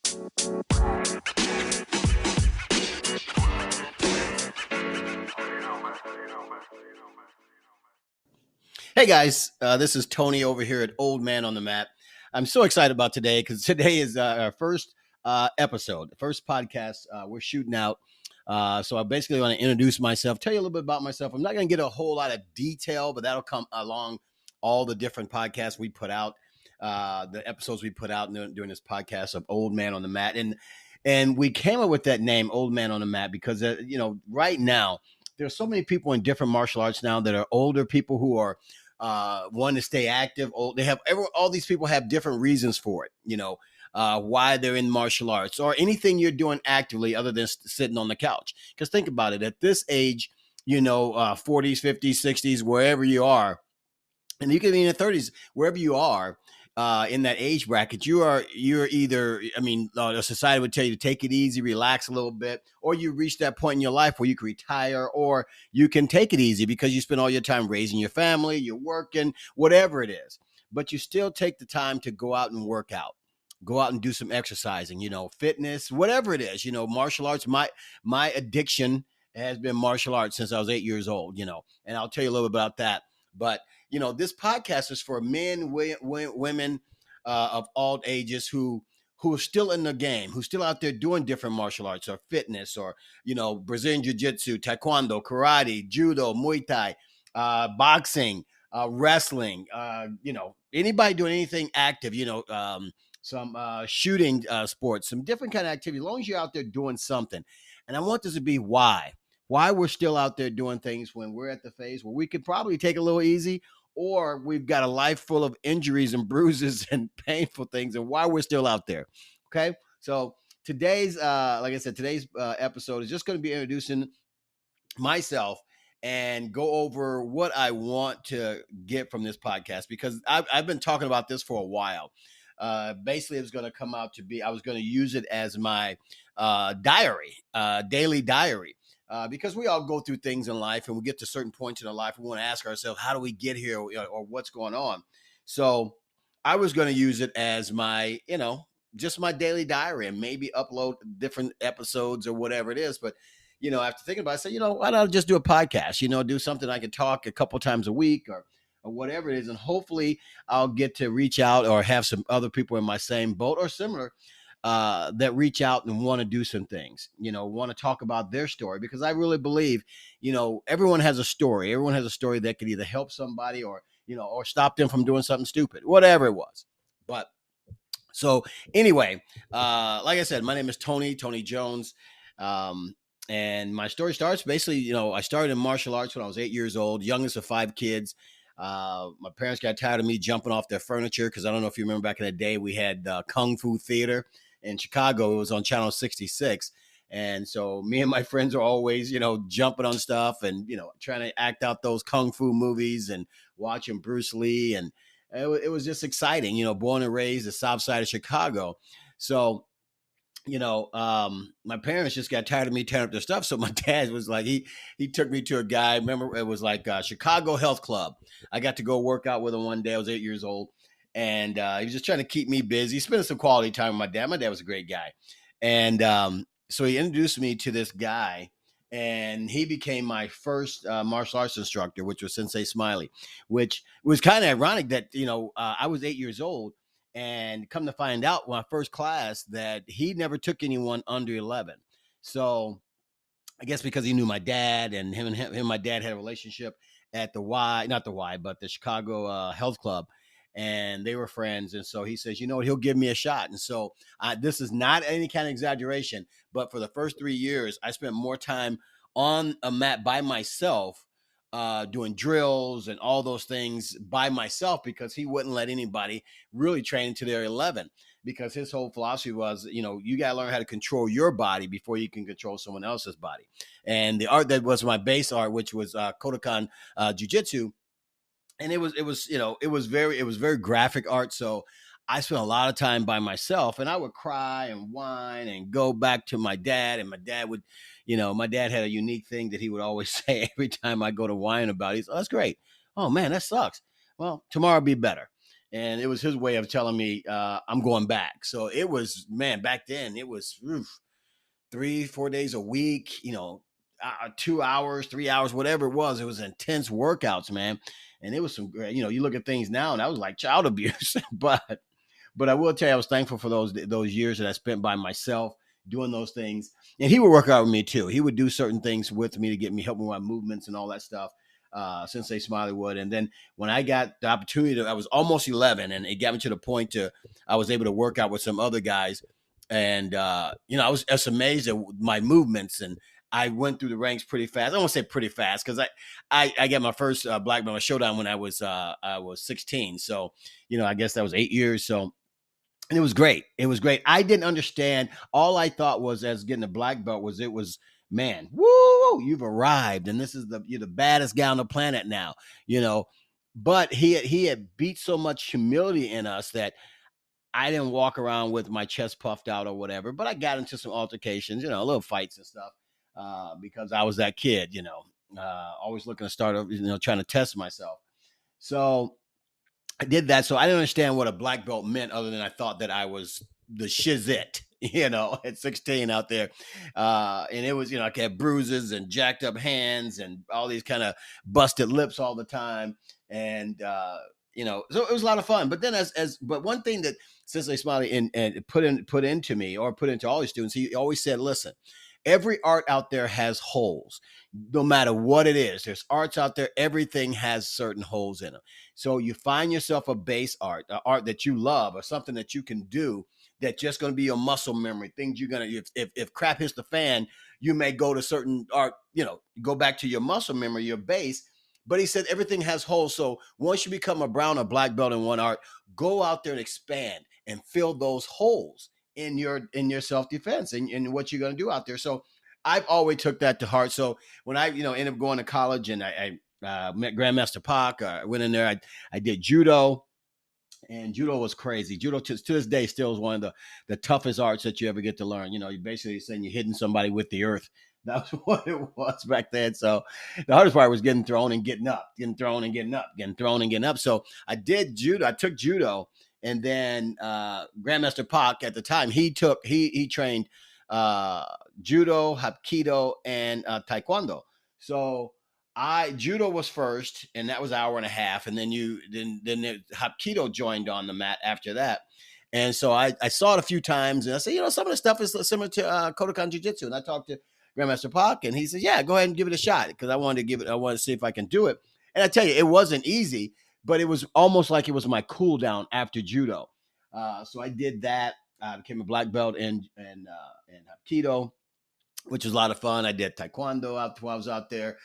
Hey guys, this is Tony over here at Old Man on the Mat. I'm so excited about today because today is our first episode, the first podcast we're shooting out. So I basically want to introduce myself, tell you a little bit about myself. I'm not going to get a whole lot of detail, but that'll come along all the different podcasts we put out, the episodes we put out during this podcast of Old Man on the Mat. And we came up with that name, Old Man on the Mat, because right now there's so many people in different martial arts now that are older people who are want to stay active. They have all these people have different reasons for it. Why they're in martial arts or anything you're doing actively other than sitting on the couch. Because think about it, at this age, 40s, 50s, 60s, wherever you are, and you can be in the 30s, wherever you are. In that age bracket, you're either, the society would tell you to take it easy, relax a little bit, or you reach that point in your life where you can retire, or you can take it easy because you spend all your time raising your family, you're working, whatever it is. But you still take the time to go out and work out, go out and do some exercising, fitness, whatever it is, martial arts. My addiction has been martial arts since I was 8 years old, and I'll tell you a little bit about that. But this podcast is for men, women of all ages who are still in the game, who's still out there doing different martial arts or fitness or, Brazilian jiu-jitsu, taekwondo, karate, judo, Muay Thai, boxing, wrestling, anybody doing anything active, some shooting sports, some different kind of activity, as long as you're out there doing something. And I want this to be why we're still out there doing things when we're at the phase where we could probably take a little easy, or we've got a life full of injuries and bruises and painful things, and why we're still out there. Okay. So today's, like I said, today's episode is just going to be introducing myself and go over what I want to get from this podcast, because I've been talking about this for a while. Basically, it was going to come out to be, I was going to use it as my diary, daily diary. Because we all go through things in life, and we get to certain points in our life, we want to ask ourselves, how do we get here, or what's going on? So I was going to use it as my, just my daily diary, and maybe upload different episodes or whatever it is. But, after thinking about it, I said, why not just do a podcast, do something I can talk a couple times a week or whatever it is. And hopefully I'll get to reach out or have some other people in my same boat or similar that reach out and want to do some things, want to talk about their story, because I really believe, everyone has a story. Everyone has a story that could either help somebody or, or stop them from doing something stupid, whatever it was. But so anyway, like I said, my name is Tony Jones. And my story starts basically, I started in martial arts when I was 8 years old, youngest of 5 kids. My parents got tired of me jumping off their furniture, because I don't know if you remember back in the day, we had Kung Fu Theater in Chicago. It was on Channel 66. And so me and my friends are always, jumping on stuff and, trying to act out those Kung Fu movies and watching Bruce Lee. And it was just exciting, born and raised the South Side of Chicago. So my parents just got tired of me tearing up their stuff. So my dad was like, he took me to a guy. Remember, it was like Chicago Health Club. I got to go work out with him one day. I was 8 years old. And he was just trying to keep me busy, spending some quality time with my dad. My dad was a great guy. And so he introduced me to this guy, and he became my first martial arts instructor, which was Sensei Smiley, which was kind of ironic that, I was 8 years old. And come to find out, my first class, that he never took anyone under 11. So I guess because he knew my dad, and him and my dad had a relationship at the not the Y, but the Chicago Health Club, and they were friends. And so he says, he'll give me a shot. And so this is not any kind of exaggeration, but for the first 3 years, I spent more time on a mat by myself, doing drills and all those things by myself, because he wouldn't let anybody really train until they're 11, because his whole philosophy was, you got to learn how to control your body before you can control someone else's body. And the art that was my base art, which was Kodokan Jiu-Jitsu. And it was very graphic art. So I spent a lot of time by myself, and I would cry and whine and go back to my dad. And my dad would, my dad had a unique thing that he would always say every time I go to whine about it. He's, "Oh, that's great. Oh man, that sucks. Well, tomorrow will be better." and it was his way of telling me I'm going back. So it was, man, back then it was 3-4 days a week, 2 hours, 3 hours, whatever it was. It was intense workouts, man. And it was some great, you look at things now and that was like child abuse. But I will tell you, I was thankful for those years that I spent by myself doing those things. And he would work out with me too. He would do certain things with me to get me, help me with my movements and all that stuff. Sensei Smiley would. And then when I got the opportunity I was almost 11, and it got me to the point to I was able to work out with some other guys. And I was just amazed at my movements, and I went through the ranks pretty fast. I don't want to say pretty fast because I got my first black belt showdown when I was 16. So I guess that was 8 years. So and it was great. It was great. I didn't understand. All I thought was as getting a black belt was it was, man, woo, you've arrived, and this is you're the baddest guy on the planet now, you know. But he had beat so much humility in us that I didn't walk around with my chest puffed out or whatever. But I got into some altercations, little fights and stuff, because I was that kid, always looking to start, trying to test myself. So I did that. So I didn't understand what a black belt meant other than I thought that I was the shizit, at 16 out there. And it was, I had bruises and jacked up hands and all these kind of busted lips all the time. And, so it was a lot of fun. But then but one thing that Sensei Smiley and put into me, or put into all his students, he always said, listen, every art out there has holes, no matter what it is. There's arts out there. Everything has certain holes in them. So you find yourself a base art, art that you love, or something that you can do that's just going to be your muscle memory. Things you're going to, if crap hits the fan, you may go to certain art, go back to your muscle memory, your base. But he said everything has holes. So once you become a brown or black belt in one art, go out there and expand and fill those holes in your self-defense and what you're going to do out there. So I've always took that to heart. So when I, ended up going to college and I met Grandmaster Pac, I went in there, I did judo. And judo was crazy. Judo to this day still is one of the toughest arts that you ever get to learn. You're basically saying you're hitting somebody with the earth. That was what it was back then. So the hardest part was getting thrown and getting up, getting thrown and getting up, getting thrown and getting up. So I did judo. I took judo. And then Grandmaster Pac at the time, he trained judo, hapkido, and taekwondo. So judo was first, and that was an hour and a half, and then hapkido joined on the mat after that. And so I saw it a few times, and I said, some of the stuff is similar to Kodokan Jiu-Jitsu. And I talked to Grandmaster Pac, and he said, yeah, go ahead and give it a shot, because I wanted to see if I can do it. And I tell you, it wasn't easy, but it was almost like it was my cool down after judo. So I did that. I became a black belt in hapkido, which was a lot of fun. I did taekwondo while I was out there.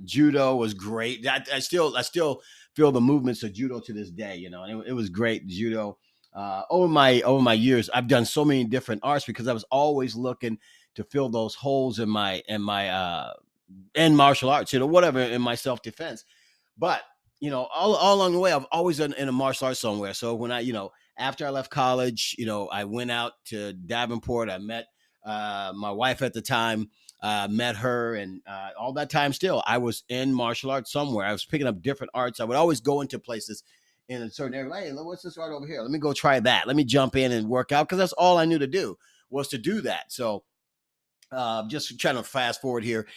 Judo was great. I still feel the movements of judo to this day, and it was great. Judo. Over my years, I've done so many different arts because I was always looking to fill those holes in my martial arts, whatever, in my self-defense. But, all along the way, I've always done in a martial arts somewhere. So when I, after I left college, I went out to Davenport. I met my wife at the time, met her, and all that time still, I was in martial arts somewhere. I was picking up different arts. I would always go into places in a certain area. Hey, what's this art over here? Let me go try that. Let me jump in and work out, because that's all I knew to do was to do that. So just trying to fast forward here.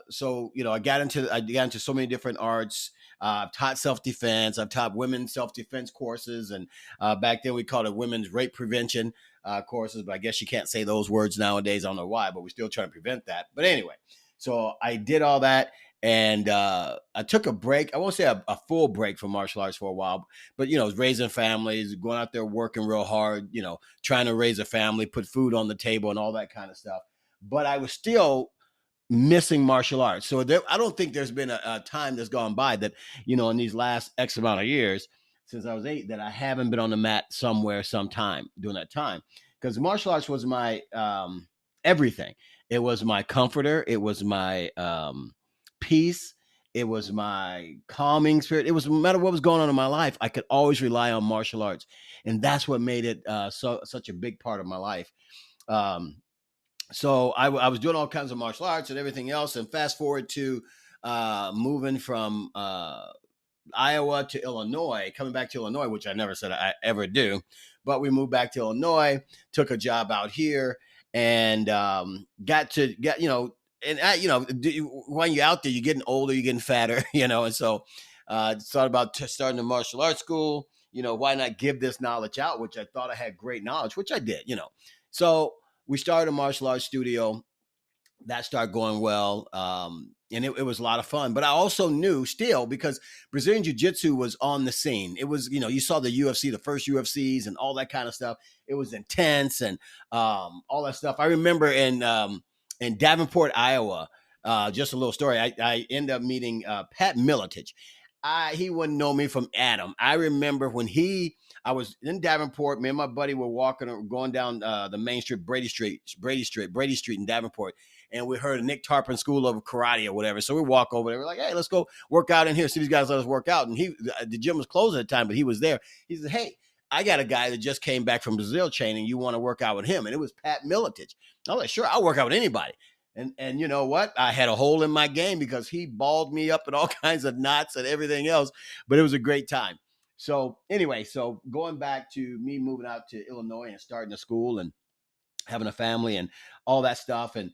So I got into so many different arts. I've taught self-defense. I've taught women's self-defense courses, and back then we called it women's rape prevention courses. But I guess you can't say those words nowadays. I don't know why, but we're still trying to prevent that. But anyway, so I did all that, and I took a break. I won't say a full break from martial arts for a while, but raising families, going out there working real hard, trying to raise a family, put food on the table, and all that kind of stuff. But I was still missing martial arts. So I don't think there's been a time that's gone by that, in these last X amount of years since I was 8, that I haven't been on the mat somewhere, sometime during that time. Because martial arts was my everything. It was my comforter. It was my peace. It was my calming spirit. It was, no matter what was going on in my life, I could always rely on martial arts. And that's what made it such a big part of my life. So I was doing all kinds of martial arts and everything else. And fast forward to moving from Iowa to Illinois, coming back to Illinois, which I never said I ever do, but we moved back to Illinois, took a job out here, and got to get, and when you're out there, you're getting older, you're getting fatter, and so thought about starting a martial arts school. Why not give this knowledge out, which I thought I had great knowledge, which I did. So we started a martial arts studio that started going well. And it was a lot of fun. But I also knew still, because Brazilian Jiu Jitsu was on the scene. It was, you saw the UFC, the first UFCs and all that kind of stuff. It was intense and all that stuff. I remember in Davenport, Iowa, just a little story. I ended up meeting Pat Miletich. He wouldn't know me from Adam. I remember when I was in Davenport. Me and my buddy were going down the main street, Brady Street in Davenport, and we heard of Nick Tarpon School of Karate or whatever. So we walk over there. We're like, hey, let's go work out in here. See, these guys let us work out. And the gym was closed at the time, but he was there. He said, hey, I got a guy that just came back from Brazil training. You want to work out with him? And it was Pat Miletich. I was like, sure, I'll work out with anybody. And you know what? I had a hole in my game because he balled me up in all kinds of knots and everything else. But it was a great time. So anyway, going back to me moving out to Illinois and starting a school and having a family and all that stuff. And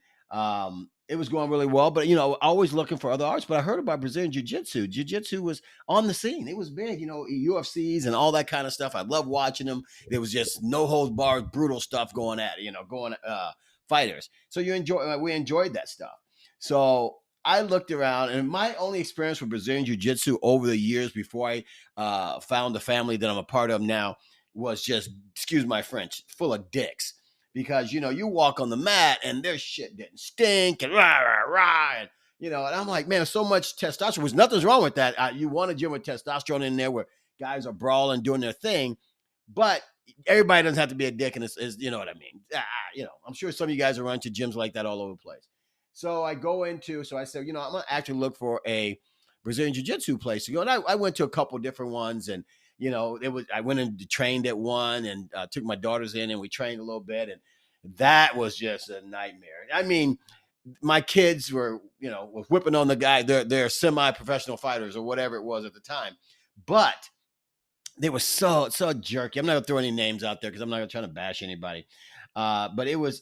it was going really well, but always looking for other arts. But I heard about Brazilian Jiu-Jitsu. Jiu-Jitsu was on the scene. It was big, UFCs and all that kind of stuff. I love watching them. There was just no holds barred, brutal stuff going at it, fighters. So we enjoyed that stuff. So I looked around, and my only experience with Brazilian Jiu-Jitsu over the years before I found the family that I'm a part of now was just, excuse my French, full of dicks. Because, you walk on the mat and their shit didn't stink and rah, rah, rah. And, and I'm like, man, so much testosterone. There's nothing's wrong with that. You want a gym with testosterone in there where guys are brawling, doing their thing. But everybody doesn't have to be a dick. And it's you know what I mean? I'm sure some of you guys are running to gyms like that all over the place. So I said, I'm going to actually look for a Brazilian Jiu-Jitsu place to go. And I went to a couple different ones, and I went and trained at one and took my daughters in, and we trained a little bit, and that was just a nightmare. I mean, my kids were whipping on the guy. They're semi-professional fighters or whatever it was at the time, but they were so jerky. I'm not gonna throw any names out there because I'm not gonna try to bash anybody. But it was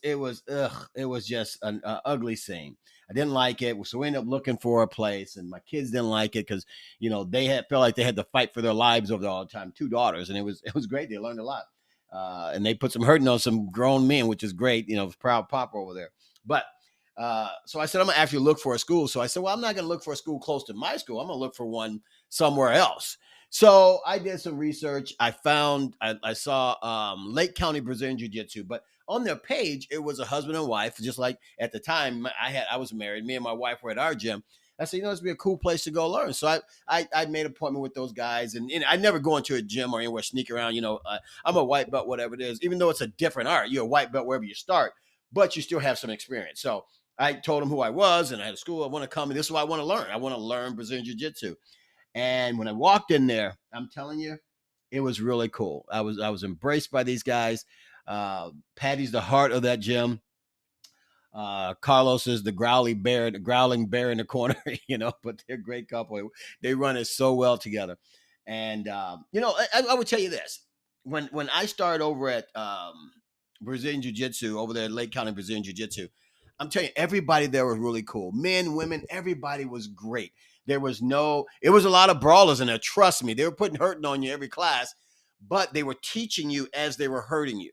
just an ugly scene. I didn't like it, so we ended up looking for a place, and my kids didn't like it because they felt like they had to fight for their lives over there all the time. 2 daughters, and it was great. They learned a lot, and they put some hurting on some grown men, which is great. Proud papa over there. But so I said, I'm gonna actually look for a school. So I said, well, I'm not gonna look for a school close to my school. I'm gonna look for one somewhere else. So I did some research. I saw Lake County Brazilian Jiu-Jitsu, but on their page, it was a husband and wife. Just like at the time I was married. Me and my wife were at our gym. I said, this would be a cool place to go learn. So I made an appointment with those guys, and I never go into a gym or anywhere sneak around. I'm a white belt, whatever it is. Even though it's a different art, you're a white belt wherever you start, but you still have some experience. So I told them who I was, and I had a school. I want to come, and this is what I want to learn. I want to learn Brazilian Jiu-Jitsu. And when I walked in there, I'm telling you, it was really cool. I was embraced by these guys. Patty's the heart of that gym. Carlos is the growling bear in the corner, but they're a great couple. They run it so well together. And, I would tell you this. When I started over at Brazilian Jiu-Jitsu, over there at Lake County Brazilian Jiu-Jitsu, I'm telling you, everybody there was really cool. Men, women, everybody was great. It was a lot of brawlers in there. Trust me, they were putting hurting on you every class, but they were teaching you as they were hurting you.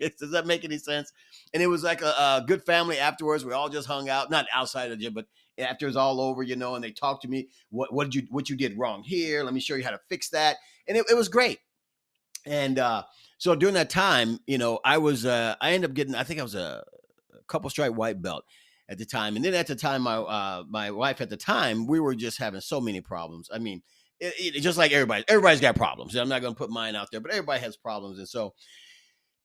Does that make any sense? And it was like a good family afterwards. We all just hung out, not outside of the gym, but after it was all over, and they talked to me. What you did wrong here? Let me show you how to fix that. And it was great. And so during that time, I ended up getting, I think I was a couple stripe white belt at the time. And then at the time, my wife at the time, we were just having so many problems. I mean, it just like everybody's got problems. I'm not going to put mine out there, but everybody has problems. And so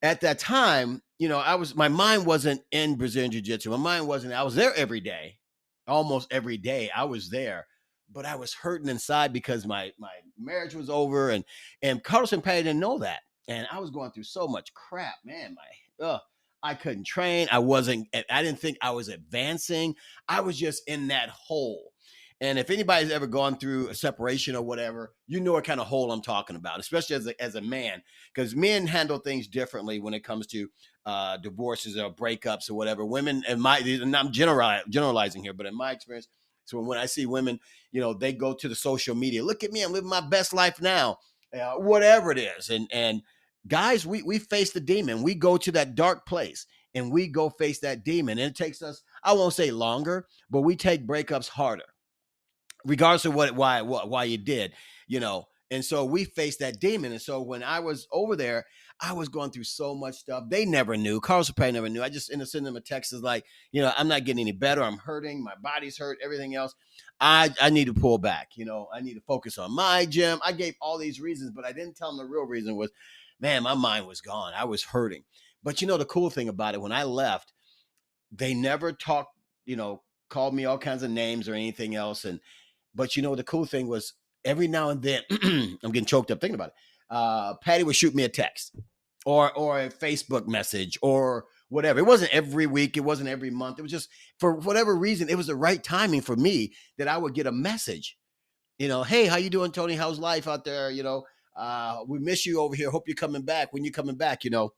at that time, my mind wasn't in Brazilian Jiu-Jitsu. My mind wasn't, I was there every day, almost every day I was there, but I was hurting inside because my marriage was over, and Carlos and Patty didn't know that. And I was going through so much crap, man. I couldn't train. I didn't think I was advancing. I was just in that hole. And if anybody's ever gone through a separation or whatever, you know what kind of hole I'm talking about, especially as a man, because men handle things differently when it comes to divorces or breakups or whatever. Women, and I'm generalizing here, but in my experience, so when I see women, they go to the social media, look at me, I'm living my best life now, whatever it is. And guys, we face the demon. We go to that dark place and we go face that demon. And it takes us, I won't say longer, but we take breakups harder regardless of why you did, And so we faced that demon. And so when I was over there, I was going through so much stuff. They never knew. Carlos probably never knew. I just ended up sending them a text is like, I'm not getting any better. I'm hurting. My body's hurt. Everything else. I need to pull back. I need to focus on my gym. I gave all these reasons, but I didn't tell them the real reason was, man, my mind was gone. I was hurting. But the cool thing about it, when I left, they never talked, called me all kinds of names or anything else. But the cool thing was every now and then, I'm getting choked up thinking about it. Patty would shoot me a text or a Facebook message or whatever. It wasn't every week. It wasn't every month. It was just for whatever reason, it was the right timing for me that I would get a message. Hey, how you doing, Tony? How's life out there? We miss you over here. Hope you're coming back. When you coming back, And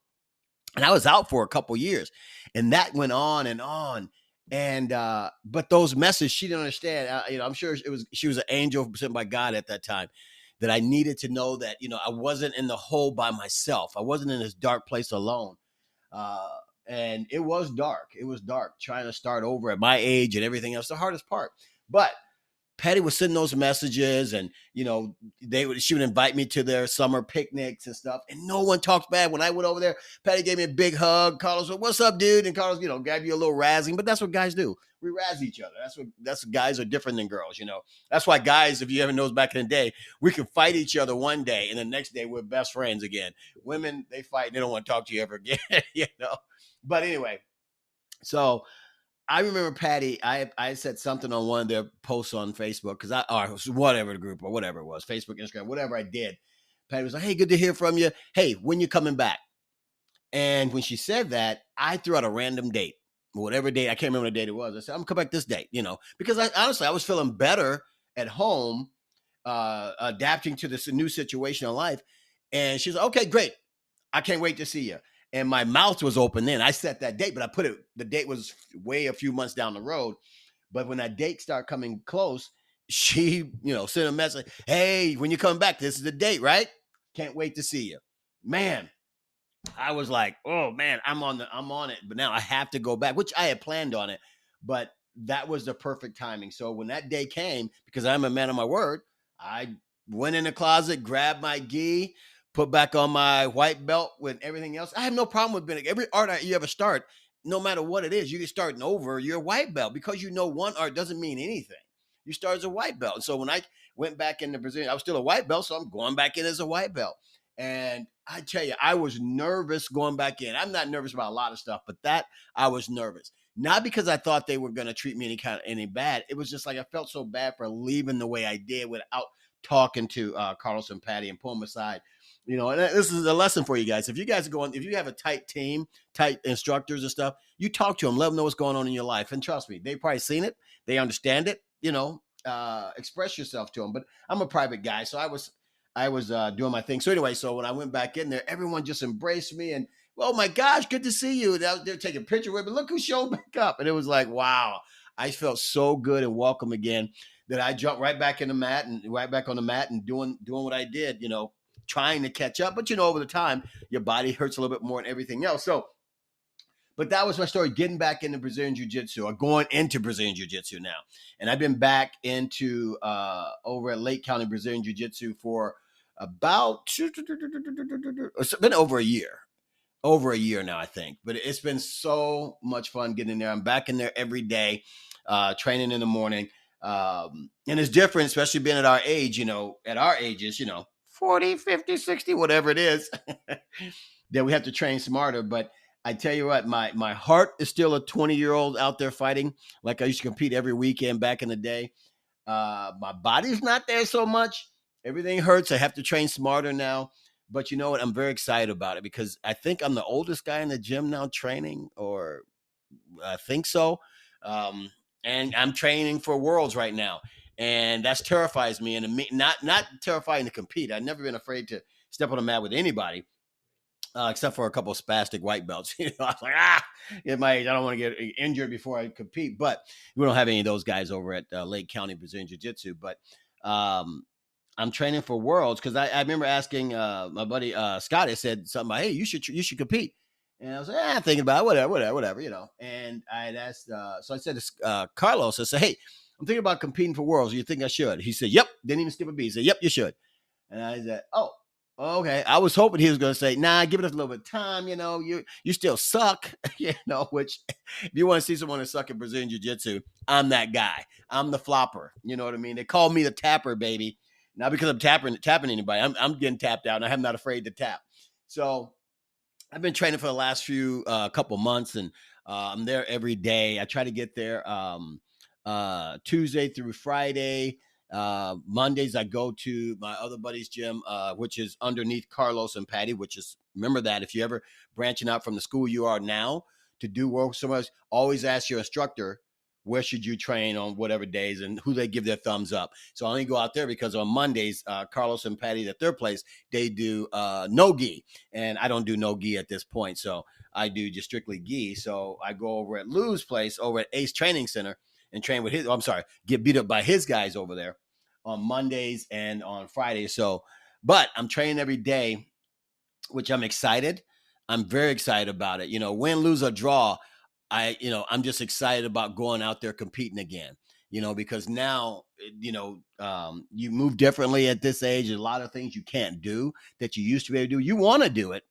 I was out for a couple years, and that went on and on. And but those messages, she didn't understand. I'm sure she was an angel sent by God at that time, that I needed to know that I wasn't in the hole by myself. I wasn't in this dark place alone. And it was dark. It was dark trying to start over at my age and everything else. The hardest part, but Patty would send those messages, and she would invite me to their summer picnics and stuff, and no one talked bad. When I went over there, Patty gave me a big hug. Carlos said, "What's up, dude?" And Carlos, gave you a little razzing, but that's what guys do. We razz each other. That's guys are different than girls. That's why guys, if you ever knows back in the day, we could fight each other one day, and the next day we're best friends again. Women, they fight, and they don't want to talk to you ever again. But anyway, so. I remember Patty, I said something on one of their posts on Facebook or whatever the group or whatever it was, Facebook, Instagram, whatever I did. Patty was like, "Hey, good to hear from you. Hey, when you coming back?" And when she said that, I threw out a random date, whatever date. I can't remember the date it was. I said, "I'm coming back this date," because honestly, I was feeling better at home, adapting to this new situation in life. And she's like, "Okay, great. I can't wait to see you." And my mouth was open then. I set that date, but the date was way a few months down the road. But when that date started coming close, she, sent a message, "Hey, when you come back, this is the date, right? Can't wait to see you." Man, I was like, "Oh man, I'm on it." But now I have to go back, which I had planned on it, but that was the perfect timing. So when that day came, because I'm a man of my word, I went in the closet, grabbed my gi, put back on my white belt with everything else. I have no problem with being every art you ever start, no matter what it is, you get starting over, you're a white belt, because one art doesn't mean anything. You start as a white belt. And so when I went back into Brazilian, I was still a white belt, so I'm going back in as a white belt. And I tell you, I was nervous going back in. I'm not nervous about a lot of stuff, but that I was nervous. Not because I thought they were going to treat me any bad. It was just like I felt so bad for leaving the way I did without talking to Carlos and Patty and pull them aside. And this is a lesson for you guys. If you guys are if you have a tight team, tight instructors and stuff, you talk to them, let them know what's going on in your life. And trust me, they've probably seen it. They understand it, express yourself to them. But I'm a private guy, so I was doing my thing. So anyway, so when I went back in there, everyone just embraced me and, "Oh my gosh, good to see you." They're taking a picture with me. Look who showed back up. And it was like, wow, I felt so good and welcome again that I jumped right back in the mat and right back on the mat and doing what I did, trying to catch up. But, over the time, your body hurts a little bit more and everything else. So, but that was my story, getting back into Brazilian Jiu-Jitsu, or going into Brazilian Jiu-Jitsu now. And I've been back into over at Lake County Brazilian Jiu-Jitsu for about, it's been over a year now, I think. But it's been so much fun getting in there. I'm back in there every day, training in the morning. And it's different, especially being at our age, at our ages, 40, 50, 60, whatever it is, that we have to train smarter. But I tell you what, my heart is still a 20-year-old out there fighting like I used to compete every weekend back in the day. My body's not there so much. Everything hurts. I have to train smarter now. But you know what? I'm very excited about it because I think I'm the oldest guy in the gym now training, or I think so. And I'm training for Worlds right now. and that terrifies me. And not terrifying to compete. I've never been afraid to step on a mat with anybody, except for a couple of spastic white belts. I was like, at my age, I don't want to get injured before I compete. But we don't have any of those guys over at Lake County Brazilian Jiu-Jitsu. But I'm training for Worlds because I remember asking my buddy Scott. I said something about, hey, you should compete. And I was like, thinking about it, whatever. And I had asked, so I said to Carlos, I said, hey, I'm thinking about competing for Worlds. You think I should? He said, yep. Didn't even skip a beat. He said, yep, you should. And I said, oh, okay. I was hoping he was going to say, nah, give it a little bit of time. You still suck, which if you want to see someone that suck at Brazilian Jiu-Jitsu, I'm that guy. I'm the flopper. You know what I mean? They call me the tapper, baby. Not because I'm tapping anybody. I'm getting tapped out, and I'm not afraid to tap. So I've been training for the last few couple months, and I'm there every day. I try to get there Tuesday through Friday. Mondays I go to my other buddy's gym, which is underneath Carlos and Patty, which is, remember that if you ever branching out from the school you are now to do work somewhere else, always ask your instructor, where should you train on whatever days and who they give their thumbs up. So I only go out there because on Mondays, Carlos and Patty at their place, they do no gi. And I don't do no gi at this point. So I do just strictly gi. So I go over at Lou's place over at Ace Training Center and train with get beat up by his guys over there on Mondays and on Fridays. So, but I'm training every day, which I'm excited. I'm very excited about it. Win, lose, or draw, I'm just excited about going out there competing again, because now, you move differently at this age. There's a lot of things you can't do that you used to be able to do. You want to do it.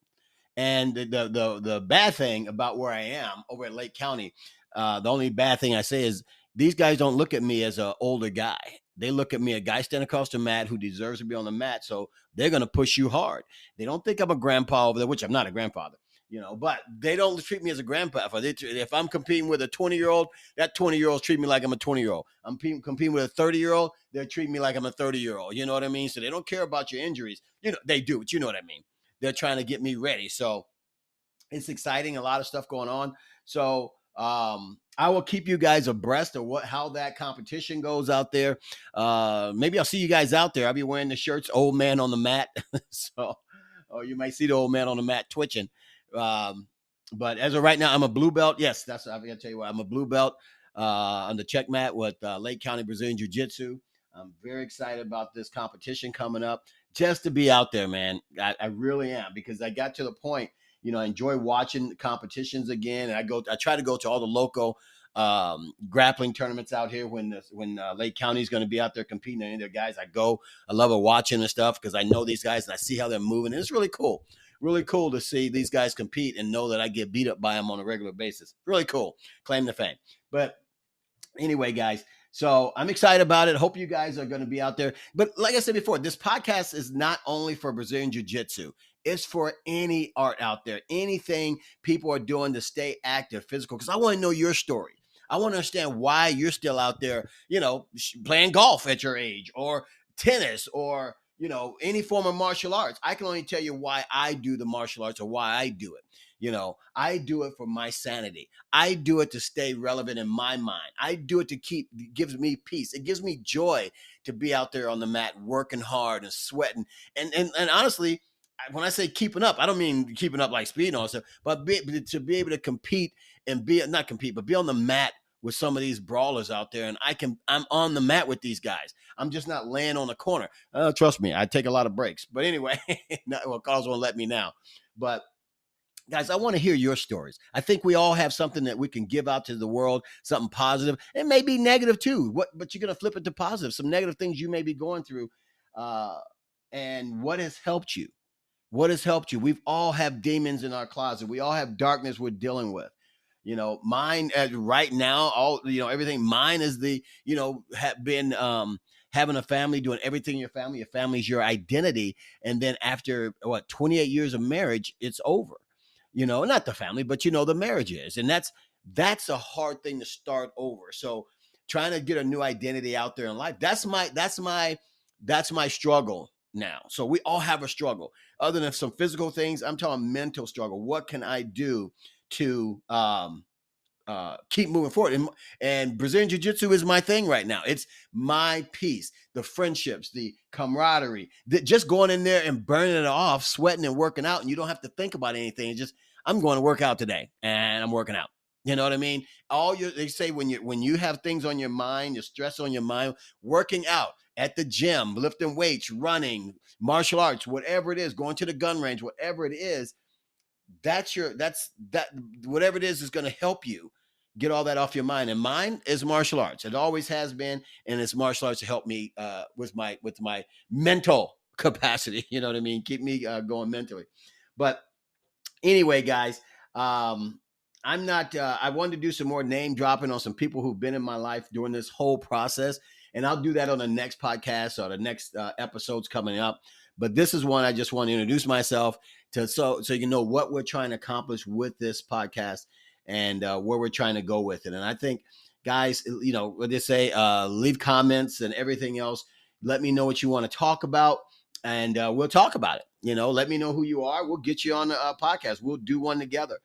And the bad thing about where I am over at Lake County, the only bad thing I say is these guys don't look at me as an older guy. They look at me, a guy standing across the mat who deserves to be on the mat. So they're going to push you hard. They don't think I'm a grandpa over there, which I'm not a grandfather, but they don't treat me as a grandpa. If I'm competing with a 20-year-old, that 20-year-old treat me like I'm a 20-year-old. I'm competing with a 30-year-old, they're treating me like I'm a 30-year-old. You know what I mean? So they don't care about your injuries. They do, but you know what I mean? They're trying to get me ready. So it's exciting. A lot of stuff going on. So I will keep you guys abreast of how that competition goes out there. Maybe I'll see you guys out there. I'll be wearing the shirts, Old Man on the Mat. Or you might see the Old Man on the Mat twitching. But as of right now, I'm a blue belt. Yes, I'm going to tell you what, I'm a blue belt on the check mat with Lake County Brazilian Jiu-Jitsu. I'm very excited about this competition coming up, just to be out there, man. I really am, because I got to the point, I enjoy watching competitions again. And I try to go to all the local grappling tournaments out here when Lake County is going to be out there competing. Any of their guys, I love watching and stuff because I know these guys and I see how they're moving. And it's really cool. Really cool to see these guys compete and know that I get beat up by them on a regular basis. Really cool. Claim to fame. But anyway, guys, so I'm excited about it. Hope you guys are going to be out there. But like I said before, this podcast is not only for Brazilian Jiu-Jitsu. It's for any art out there, anything people are doing to stay active, physical, because I want to know your story. I want to understand why you're still out there, playing golf at your age, or tennis, or, any form of martial arts. I can only tell you why I do the martial arts or why I do it. I do it for my sanity. I do it to stay relevant in my mind. I do it gives me peace. It gives me joy to be out there on the mat, working hard and sweating. And honestly, when I say keeping up, I don't mean keeping up like speed and stuff, but to be able to compete and be on the mat with some of these brawlers out there. And I'm on the mat with these guys. I'm just not laying on the corner. Trust me, I take a lot of breaks. But anyway, Carlos won't let me now. But guys, I want to hear your stories. I think we all have something that we can give out to the world, something positive. It may be negative too, but you're going to flip it to positive. Some negative things you may be going through. And what has helped you? What has helped you? We've all have demons in our closet. We all have darkness we're dealing with. Mine right now, everything. Mine is have been having a family, doing everything in your family. Your family's your identity. And then after 28 years of marriage, it's over. Not the family, but the marriage is. And that's a hard thing to start over. So trying to get a new identity out there in life, that's my struggle now. So we all have a struggle. Other than some physical things, I'm talking mental struggle. What can I do to keep moving forward. And Brazilian Jiu-Jitsu is my thing right now. It's my piece. The friendships, the camaraderie, just going in there and burning it off, sweating and working out, and you don't have to think about anything. It's just, I'm going to work out today, and I'm working out. You know what I mean? They say when you have things on your mind, your stress on your mind, working out at the gym, lifting weights, running, martial arts, whatever it is, going to the gun range, whatever it is, whatever it is going to help you get all that off your mind. And mine is martial arts. It always has been, and it's martial arts to help me with my mental capacity. You know what I mean? Keep me going mentally. But anyway, guys, I'm not. I wanted to do some more name dropping on some people who've been in my life during this whole process, and I'll do that on the next podcast or the next episodes coming up. But this is one I just want to introduce myself to, so you know what we're trying to accomplish with this podcast and where we're trying to go with it. And I think, guys, you know what they say, leave comments and everything else. Let me know what you want to talk about, and we'll talk about it. You know, let me know who you are. We'll get you on the podcast. We'll do one together.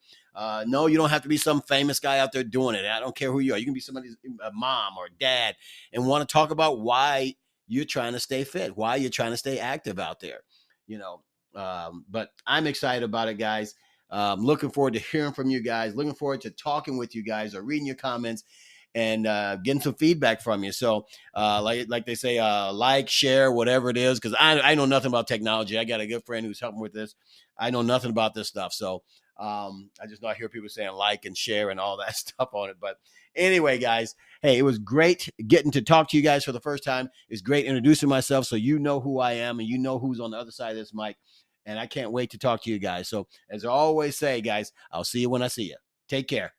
No, you don't have to be some famous guy out there doing it. I don't care who you are. You can be somebody's mom or dad and want to talk about why you're trying to stay fit, why you're trying to stay active out there, you know. But I'm excited about it, guys. Looking forward to hearing from you guys. Looking forward to talking with you guys or reading your comments and getting some feedback from you. So like they say, like, share, whatever it is, because I know nothing about technology. I got a good friend who's helping with this. I know nothing about this stuff. So I just know I hear people saying like and share and all that stuff on it. But anyway, guys, hey, it was great getting to talk to you guys for the first time. It's great introducing myself so you know who I am and you know who's on the other side of this mic. And I can't wait to talk to you guys. So as I always say, guys, I'll see you when I see you. Take care.